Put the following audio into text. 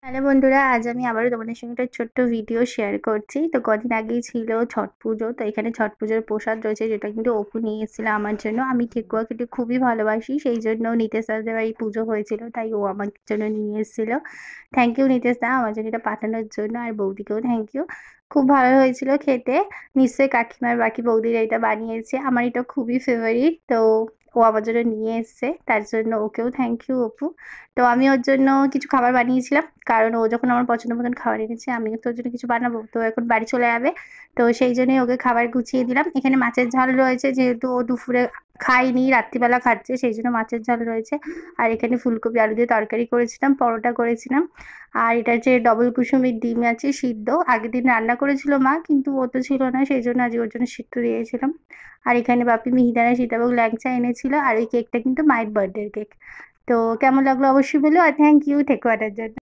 Hello বন্ধুরা, আজ আমি আবারও তোমাদের সঙ্গে একটা ছোট্ট ভিডিও শেয়ার করছি। তো কদিন আগেই ছিল ছট পুজো। তো এখানে ছট পুজোর প্রসাদ রয়েছে, যেটা কিন্তু অপু নিয়ে এসেছিল আমার জন্য। আমি ঠেকুয়া খেতে খুবই ভালোবাসি, সেই জন্য নিতেশ দাদের বাড়ি পুজো হয়েছিল, তাই ও আমার জন্য নিয়ে এসেছিল। থ্যাংক ইউ নিতেশ দা আমার জন্য এটা পাঠানোর জন্য, আর বৌদিকেও থ্যাংক ইউ। খুব ভালো হয়েছিল খেতে। নিশ্চয়ই কাকিমার বাকি বৌদিরা এটা বানিয়েছে, আমার এটা খুবই ফেভারিট। তো ও আমার জন্য নিয়ে এসছে, তার জন্য ওকেও থ্যাংক ইউ অপু। তো আমি ওর জন্য কিছু খাবার বানিয়েছিলাম, কারণ ও যখন আমার পছন্দ মতন খাবার এনেছে, আমিও তো ওর জন্য কিছু বানাবো। তো এখন বাড়ি চলে যাবে, তো সেই জন্যই ওকে খাবার গুছিয়ে দিলাম। এখানে মাছের ঝাল রয়েছে, যেহেতু ও দুপুরে খায়নি, রাত্রিবেলা খাচ্ছে, সেই জন্য মাছের ঝাল রয়েছে। আর এখানে ফুলকপি আলু দিয়ে তরকারি করেছিলাম, পরোটা করেছিলাম। আর এটা হচ্ছে ডবল কুসুমের ডিম আছে সিদ্ধ, আগের দিন রান্না করেছিল মা, কিন্তু ও তো ছিল না, সেই জন্য আজ ওর জন্য সিদ্ধ দিয়েছিলাম। আর এখানে বাপি মিহিদানা সীতাভোগ ল্যাংচা এনেছিল, আর ওই কেকটা কিন্তু মায়ের বার্থডের কেক। তো কেমন লাগলো অবশ্যই বলো, আর থ্যাংক ইউ ঠেকুয়াটার জন্য।